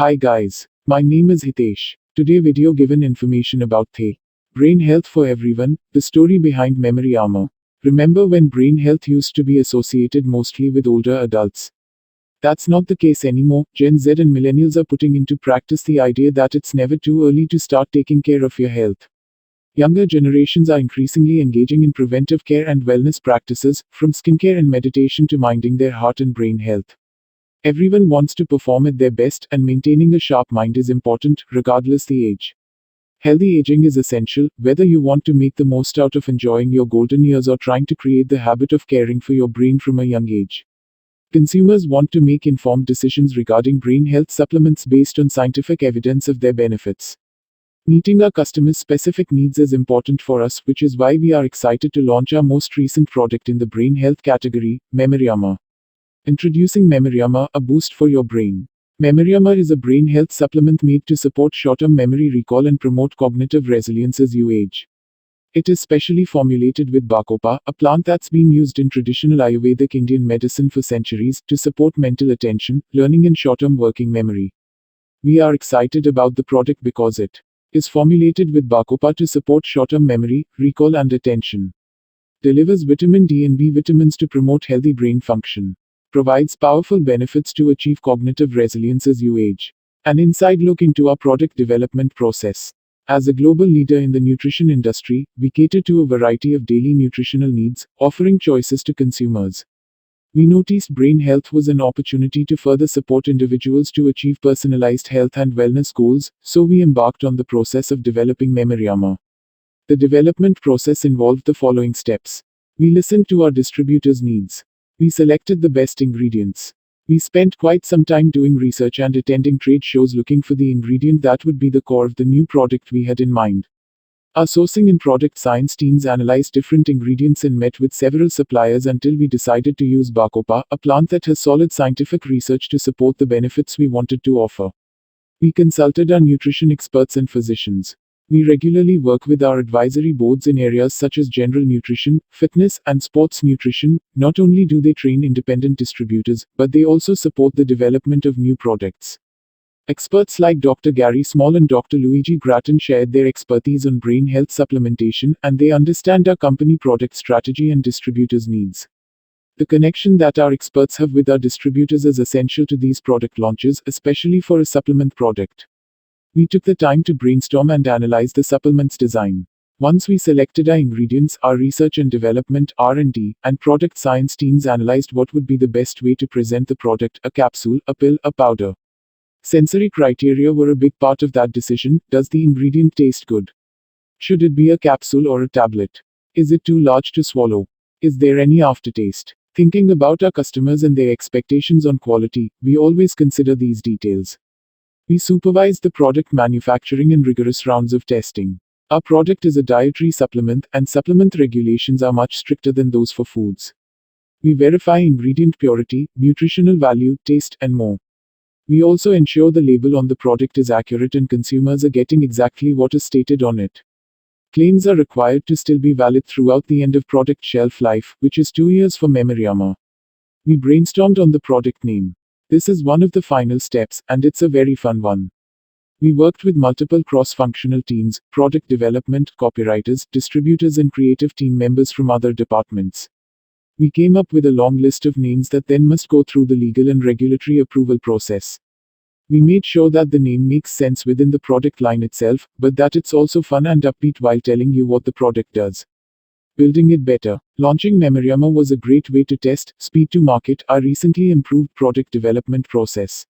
Hi guys, my name is Hitesh. Today video given information about the brain health for everyone, the story behind memory armor. Remember when brain health used to be associated mostly with older adults? That's not the case anymore. Gen Z and millennials are putting into practice the idea that it's never too early to start taking care of your health. Younger generations are increasingly engaging in preventive care and wellness practices, from skincare and meditation to minding their heart and brain health. Everyone wants to perform at their best, and maintaining a sharp mind is important, regardless the age. Healthy aging is essential, whether you want to make the most out of enjoying your golden years or trying to create the habit of caring for your brain from a young age. Consumers want to make informed decisions regarding brain health supplements based on scientific evidence of their benefits. Meeting our customers' specific needs is important for us, which is why we are excited to launch our most recent product in the brain health category, Memory Armor. Introducing Memory Armor, a boost for your brain. Memory Armor is a brain health supplement made to support short-term memory recall and promote cognitive resilience as you age. It is specially formulated with Bacopa, a plant that's been used in traditional Ayurvedic Indian medicine for centuries, to support mental attention, learning and short-term working memory. We are excited about the product because it is formulated with Bacopa to support short-term memory, recall and attention. Delivers vitamin D and B vitamins to promote healthy brain function. Provides powerful benefits to achieve cognitive resilience as you age. An inside look into our product development process. As a global leader in the nutrition industry, we cater to a variety of daily nutritional needs, offering choices to consumers. We noticed brain health was an opportunity to further support individuals to achieve personalized health and wellness goals, so we embarked on the process of developing Memory Armor. The development process involved the following steps. We listened to our distributors' needs. We selected the best ingredients. We spent quite some time doing research and attending trade shows looking for the ingredient that would be the core of the new product we had in mind. Our sourcing and product science teams analyzed different ingredients and met with several suppliers until we decided to use Bacopa, a plant that has solid scientific research to support the benefits we wanted to offer. We consulted our nutrition experts and physicians. We regularly work with our advisory boards in areas such as general nutrition, fitness, and sports nutrition. Not only do they train independent distributors, but they also support the development of new products. Experts like Dr. Gary Small and Dr. Luigi Grattan shared their expertise on brain health supplementation, and they understand our company product strategy and distributors' needs. The connection that our experts have with our distributors is essential to these product launches, especially for a supplement product. We took the time to brainstorm and analyze the supplement's design. Once we selected our ingredients, our research and development (R&D) and product science teams analyzed what would be the best way to present the product: a capsule, a pill, a powder. Sensory criteria were a big part of that decision. Does the ingredient taste good? Should it be a capsule or a tablet? Is it too large to swallow? Is there any aftertaste? Thinking about our customers and their expectations on quality, we always consider these details. We supervise the product manufacturing and rigorous rounds of testing. Our product is a dietary supplement, and supplement regulations are much stricter than those for foods. We verify ingredient purity, nutritional value, taste, and more. We also ensure the label on the product is accurate and consumers are getting exactly what is stated on it. Claims are required to still be valid throughout the end of product shelf life, which is 2 years for Memory Armor. We brainstormed on the product name. This is one of the final steps, and it's a very fun one. We worked with multiple cross-functional teams, product development, copywriters, distributors and creative team members from other departments. We came up with a long list of names that then must go through the legal and regulatory approval process. We made sure that the name makes sense within the product line itself, but that it's also fun and upbeat while telling you what the product does. Building it better. Launching Memory Armor was a great way to test speed to market, our recently improved product development process.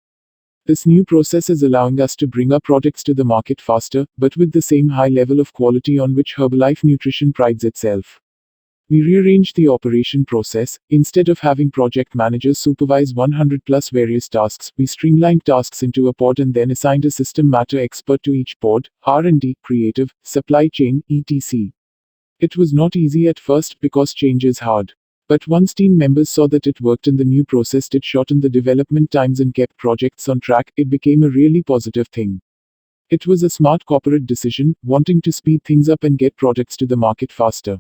This new process is allowing us to bring our products to the market faster, but with the same high level of quality on which Herbalife Nutrition prides itself. We rearranged the operation process. Instead of having project managers supervise 100 plus various tasks, we streamlined tasks into a pod and then assigned a system matter expert to each pod: R&D, creative, supply chain, etc. It was not easy at first because change is hard. But once team members saw that it worked and the new process did shorten the development times and kept projects on track, it became a really positive thing. It was a smart corporate decision, wanting to speed things up and get products to the market faster.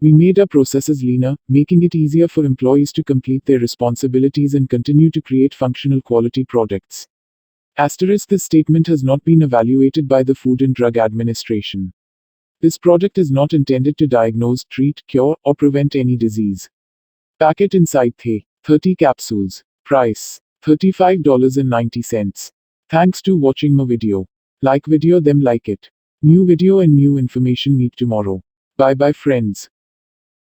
We made our processes leaner, making it easier for employees to complete their responsibilities and continue to create functional quality products. Asterisk, this statement has not been evaluated by the Food and Drug Administration. This product is not intended to diagnose, treat, cure, or prevent any disease. Packet inside The 30 capsules. Price $35.90. Thanks to watching my video. Like video them like it. New video and new information meet tomorrow. Bye bye friends.